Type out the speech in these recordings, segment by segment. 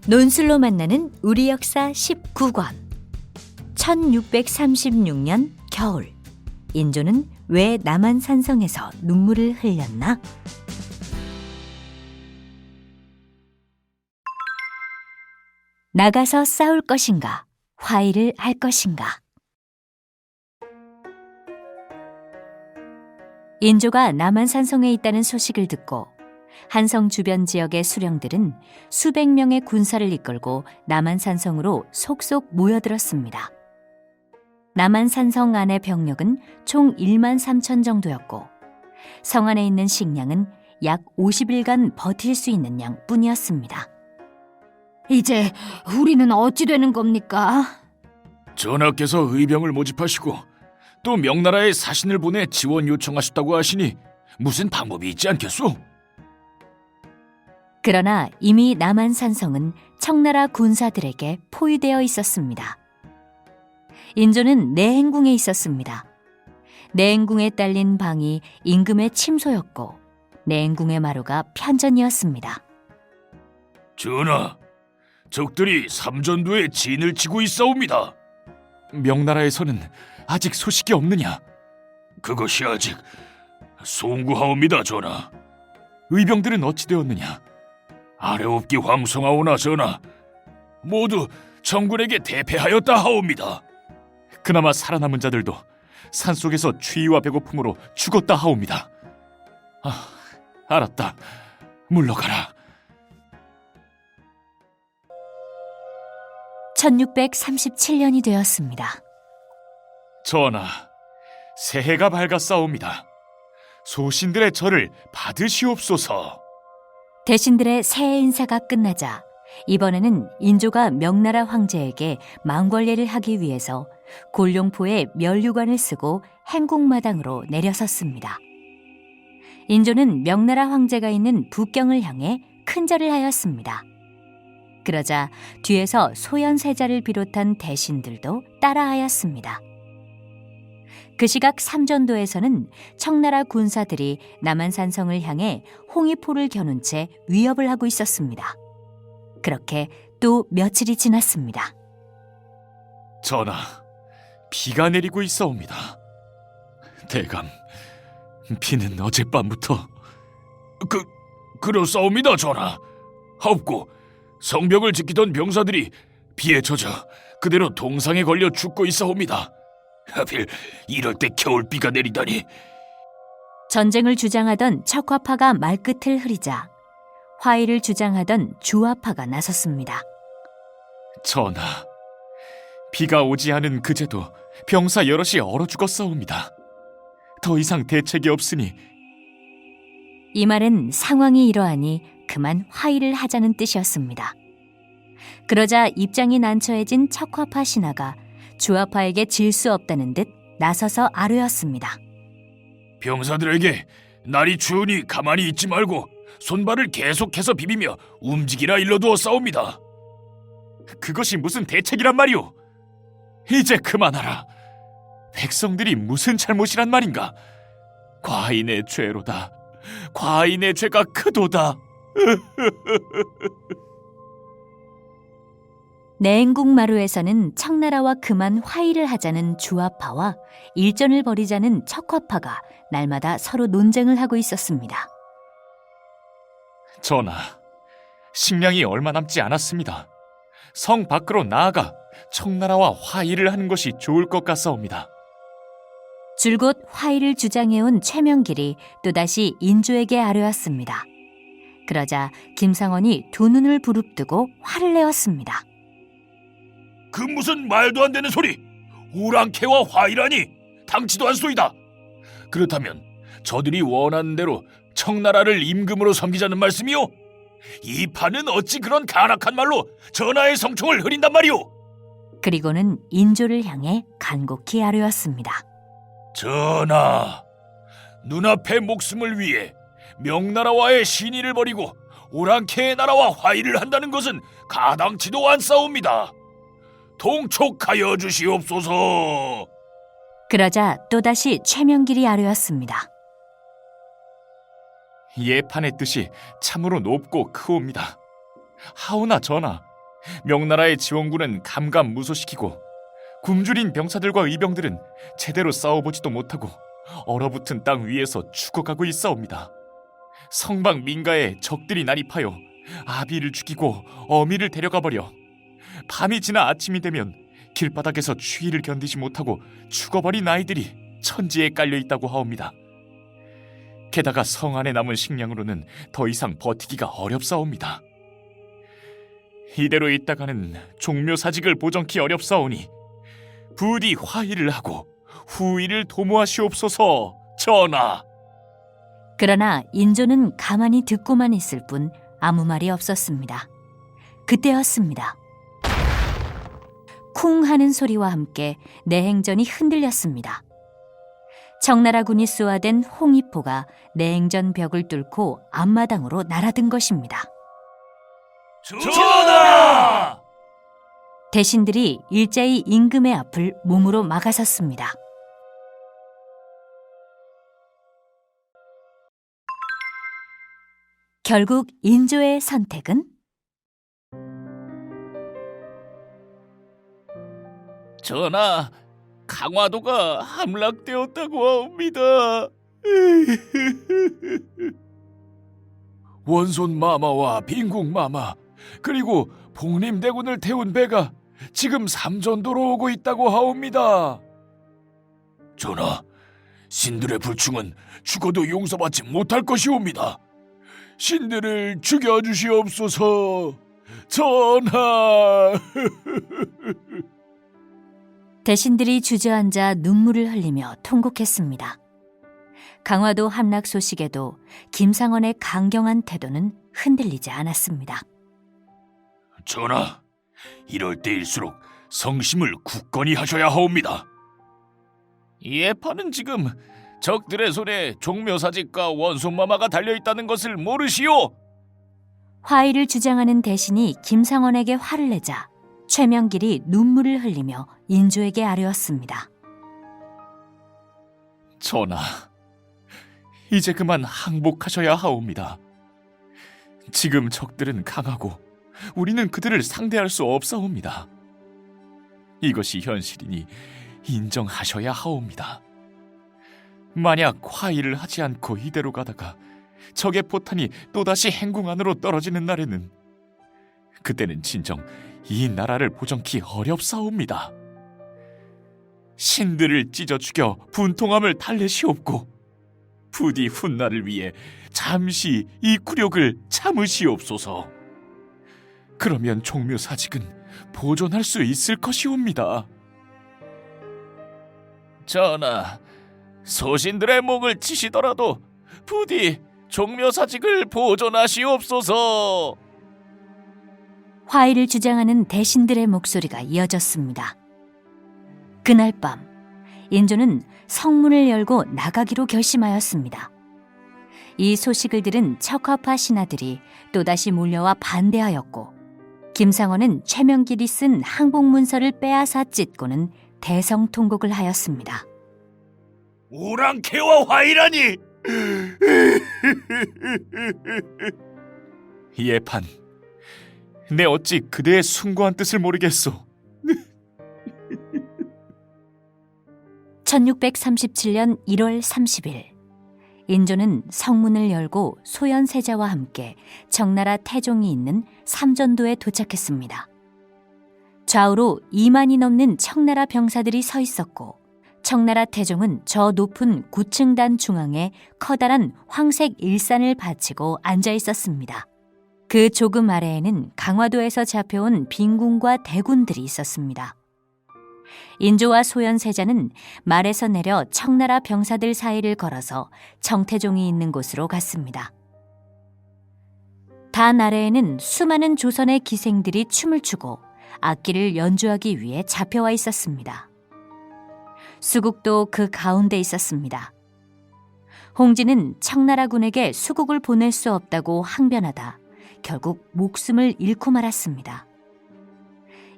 논술로 만나는 우리 역사 19권. 1636년 겨울, 인조는 왜 남한산성에서 눈물을 흘렸나? 나가서 싸울 것인가, 화의를 할 것인가? 인조가 남한산성에 있다는 소식을 듣고 한성 주변 지역의 수령들은 수백 명의 군사를 이끌고 남한산성으로 속속 모여들었습니다. 남한산성 안의 병력은 총 1만 3천 정도였고 성 안에 있는 식량은 약 50일간 버틸 수 있는 양뿐이었습니다. 이제 우리는 어찌 되는 겁니까? 전하께서 의병을 모집하시고 또 명나라에 사신을 보내 지원 요청하셨다고 하시니 무슨 방법이 있지 않겠소? 그러나 이미 남한산성은 청나라 군사들에게 포위되어 있었습니다. 인조는 내행궁에 있었습니다. 내행궁에 딸린 방이 임금의 침소였고 내행궁의 마루가 편전이었습니다. 전하, 적들이 삼전도에 진을 치고 있사옵니다. 명나라에서는 아직 소식이 없느냐? 그것이 아직 송구하옵니다, 전하. 의병들은 어찌 되었느냐? 아래옵기 황송하오나 전하, 모두 정군에게 대패하였다 하옵니다. 그나마 살아남은 자들도 산속에서 추위와 배고픔으로 죽었다 하옵니다. 알았다. 물러가라. 1637년이 되었습니다. 전하, 새해가 밝았사옵니다. 소신들의 절을 받으시옵소서. 대신들의 새해 인사가 끝나자 이번에는 인조가 명나라 황제에게 망걸례를 하기 위해서 골룡포에 면류관을 쓰고 행궁마당으로 내려섰습니다. 인조는 명나라 황제가 있는 북경을 향해 큰 절을 하였습니다. 그러자 뒤에서 소현세자를 비롯한 대신들도 따라하였습니다. 그 시각 삼전도에서는 청나라 군사들이 남한산성을 향해 홍위포를 겨눈 채 위협을 하고 있었습니다. 그렇게 또 며칠이 지났습니다. 전하, 비가 내리고 있사옵니다. 대감, 비는 어젯밤부터... 그렇사옵니다, 전하. 하옵고 성벽을 지키던 병사들이 비에 젖어 그대로 동상에 걸려 죽고 있사옵니다. 하필 이럴 때 겨울비가 내리다니. 전쟁을 주장하던 척화파가 말끝을 흐리자 화의를 주장하던 주화파가 나섰습니다. 전하, 비가 오지 않은 그제도 병사 여럿이 얼어 죽었사옵니다. 더 이상 대책이 없으니... 이 말은 상황이 이러하니 그만 화의를 하자는 뜻이었습니다. 그러자 입장이 난처해진 척화파 신하가 주화파에게 질 수 없다는 듯 나서서 아뢰었습니다. 병사들에게 날이 추우니 가만히 있지 말고 손발을 계속해서 비비며 움직이라 일러두었사옵니다. 그것이 무슨 대책이란 말이오? 이제 그만하라. 백성들이 무슨 잘못이란 말인가? 과인의 죄로다. 과인의 죄가 크도다. 내행궁마루에서는 청나라와 그만 화의를 하자는 주화파와 일전을 벌이자는 척화파가 날마다 서로 논쟁을 하고 있었습니다. 전하, 식량이 얼마 남지 않았습니다. 성 밖으로 나아가 청나라와 화의를 하는 것이 좋을 것 같사옵니다. 줄곧 화의를 주장해온 최명길이 또다시 인조에게 아뢰었습니다. 그러자 김상원이 두 눈을 부릅뜨고 화를 내었습니다. 그 무슨 말도 안 되는 소리! 오랑캐와 화의라니! 당치도 않소이다! 그렇다면 저들이 원하는 대로 청나라를 임금으로 섬기자는 말씀이오? 이 판은 어찌 그런 간악한 말로 전하의 성총을 흐린단 말이오? 그리고는 인조를 향해 간곡히 아뢰었습니다. 전하, 눈앞의 목숨을 위해 명나라와의 신의를 버리고 오랑캐의 나라와 화의를 한다는 것은 가당치도 않사옵니다. 통촉하여 주시옵소서. 그러자 또다시 최명길이 아뢰었습니다. 예판의 뜻이 참으로 높고 크옵니다. 하오나 전하, 명나라의 지원군은 감감무소시키고 굶주린 병사들과 의병들은 제대로 싸워보지도 못하고 얼어붙은 땅 위에서 죽어가고 있사옵니다. 성방 민가에 적들이 난입하여 아비를 죽이고 어미를 데려가 버려 밤이 지나 아침이 되면 길바닥에서 추위를 견디지 못하고 죽어버린 아이들이 천지에 깔려 있다고 하옵니다. 게다가 성 안에 남은 식량으로는 더 이상 버티기가 어렵사옵니다. 이대로 있다가는 종묘사직을 보정키 어렵사오니 부디 화의를 하고 후의를 도모하시옵소서. 전하. 그러나 인조는 가만히 듣고만 있을 뿐 아무 말이 없었습니다. 그때였습니다. 쿵 하는 소리와 함께 내행전이 흔들렸습니다. 청나라군이 쏘아댄 홍위포가 내행전 벽을 뚫고 앞마당으로 날아든 것입니다. 전하! 대신들이 일제히 임금의 앞을 몸으로 막아섰습니다. 결국 인조의 선택은 전하, 강화도가 함락되었다고 하옵니다. 원손 마마와 빈궁 마마 그리고 복림대군을 태운 배가 지금 삼전도로 오고 있다고 하옵니다. 전하, 신들의 불충은 죽어도 용서받지 못할 것이옵니다. 신들을 죽여주시옵소서. 전하. 대신들이 주저앉아 눈물을 흘리며 통곡했습니다. 강화도 함락 소식에도 김상원의 강경한 태도는 흔들리지 않았습니다. 전하, 이럴 때일수록 성심을 굳건히 하셔야 하옵니다. 예파는 지금 적들의 손에 종묘사직과 원손마마가 달려있다는 것을 모르시오? 화의를 주장하는 대신이 김상원에게 화를 내자 최명길이 눈물을 흘리며 인조에게 아뢰었습니다. 전하, 이제 그만 항복하셔야 하옵니다. 지금 적들은 강하고 우리는 그들을 상대할 수 없사옵니다. 이것이 현실이니 인정하셔야 하옵니다. 만약 화의를 하지 않고 이대로 가다가 적의 포탄이 또다시 행궁 안으로 떨어지는 날에는 그때는 진정 이 나라를 보정키 어렵사옵니다. 신들을 찢어 죽여 분통함을 달래시옵고 부디 훗날을 위해 잠시 이 굴욕을 참으시옵소서. 그러면 종묘사직은 보존할 수 있을 것이옵니다. 전하, 소신들의 목을 치시더라도 부디 종묘사직을 보존하시옵소서. 화의를 주장하는 대신들의 목소리가 이어졌습니다. 그날 밤 인조는 성문을 열고 나가기로 결심하였습니다. 이 소식을 들은 척화파 신하들이 또다시 몰려와 반대하였고 김상원은 최명길이 쓴 항복문서를 빼앗아 찢고는 대성통곡을 하였습니다. 오랑캐와 화이라니! 예판, 내 어찌 그대의 숭고한 뜻을 모르겠소. 1637년 1월 30일 인조는 성문을 열고 소현세자와 함께 청나라 태종이 있는 삼전도에 도착했습니다. 좌우로 2만이 넘는 청나라 병사들이 서 있었고 청나라 태종은 저 높은 9층단 중앙에 커다란 황색 일산을 받치고 앉아 있었습니다. 그 조금 아래에는 강화도에서 잡혀온 빈군과 대군들이 있었습니다. 인조와 소현세자는 말에서 내려 청나라 병사들 사이를 걸어서 청태종이 있는 곳으로 갔습니다. 단 아래에는 수많은 조선의 기생들이 춤을 추고 악기를 연주하기 위해 잡혀와 있었습니다. 수국도 그 가운데 있었습니다. 홍진은 청나라군에게 수국을 보낼 수 없다고 항변하다 결국 목숨을 잃고 말았습니다.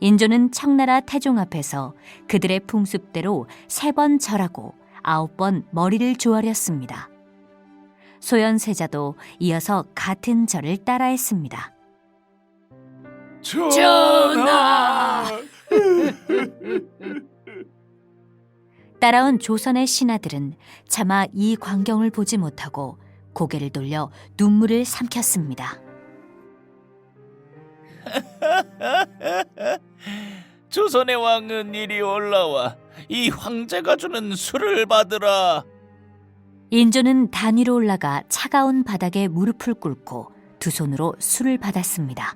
인조는 청나라 태종 앞에서 그들의 풍습대로 3번 절하고 9번 머리를 조아렸습니다. 소현세자도 이어서 같은 절을 따라했습니다. 전하! 따라온 조선의 신하들은 차마 이 광경을 보지 못하고 고개를 돌려 눈물을 삼켰습니다. 조선의 왕은 이리 올라와 이 황제가 주는 술을 받으라. 인조는 단 위로 올라가 차가운 바닥에 무릎을 꿇고 두 손으로 술을 받았습니다.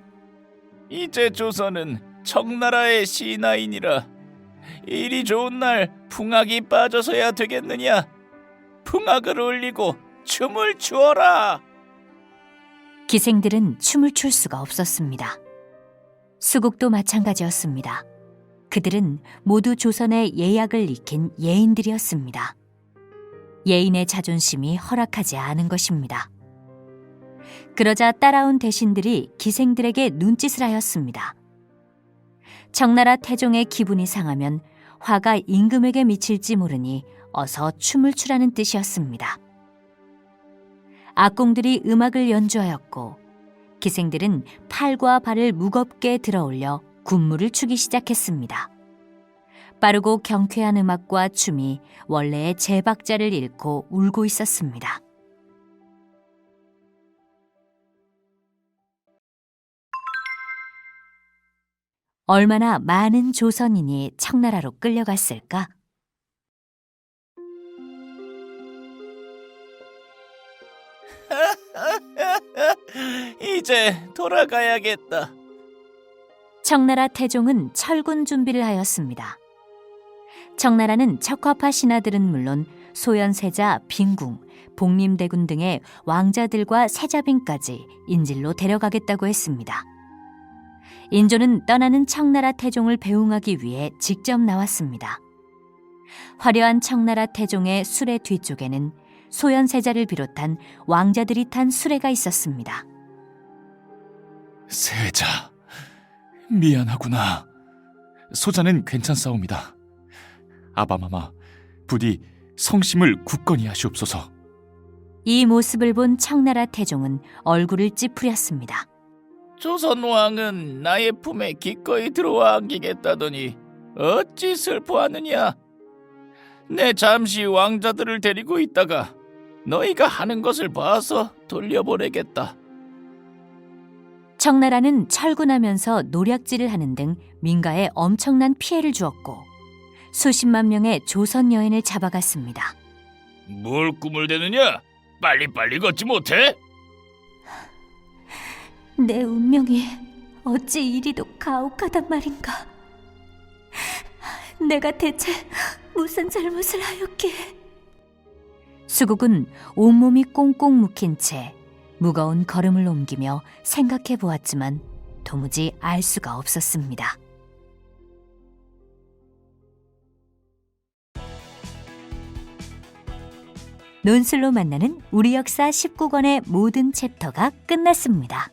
이제 조선은 청나라의 신하이니라. 이리 좋은 날 풍악이 빠져서야 되겠느냐. 풍악을 울리고 춤을 추어라. 기생들은 춤을 출 수가 없었습니다. 수국도 마찬가지였습니다. 그들은 모두 조선의 예약을 익힌 예인들이었습니다. 예인의 자존심이 허락하지 않은 것입니다. 그러자 따라온 대신들이 기생들에게 눈짓을 하였습니다. 청나라 태종의 기분이 상하면 화가 임금에게 미칠지 모르니 어서 춤을 추라는 뜻이었습니다. 악공들이 음악을 연주하였고 기생들은 팔과 발을 무겁게 들어올려 군무를 추기 시작했습니다. 빠르고 경쾌한 음악과 춤이 원래의 제 박자를 잃고 울고 있었습니다. 얼마나 많은 조선인이 청나라로 끌려갔을까? 이제 돌아가야겠다. 청나라 태종은 철군 준비를 하였습니다. 청나라는 척화파 신하들은 물론 소현세자, 빈궁, 복림대군 등의 왕자들과 세자빈까지 인질로 데려가겠다고 했습니다. 인조는 떠나는 청나라 태종을 배웅하기 위해 직접 나왔습니다. 화려한 청나라 태종의 수레 뒤쪽에는 소현세자를 비롯한 왕자들이 탄 수레가 있었습니다. 세자, 미안하구나. 소자는 괜찮사옵니다. 아바마마, 부디 성심을 굳건히 하시옵소서. 이 모습을 본 청나라 태종은 얼굴을 찌푸렸습니다. 조선 왕은 나의 품에 기꺼이 들어와 안기겠다더니 어찌 슬퍼하느냐. 내 잠시 왕자들을 데리고 있다가 너희가 하는 것을 봐서 돌려보내겠다. 청나라는 철군하면서 노략질을 하는 등 민가에 엄청난 피해를 주었고 수십만 명의 조선 여인을 잡아갔습니다. 뭘 꿈을 대느냐? 빨리빨리 걷지 못해? 내 운명이 어찌 이리도 가혹하단 말인가? 내가 대체 무슨 잘못을 하였기에? 수국은 온몸이 꽁꽁 묶인 채 무거운 걸음을 옮기며 생각해 보았지만 도무지 알 수가 없었습니다. 논술로 만나는 우리 역사 19권의 모든 챕터가 끝났습니다.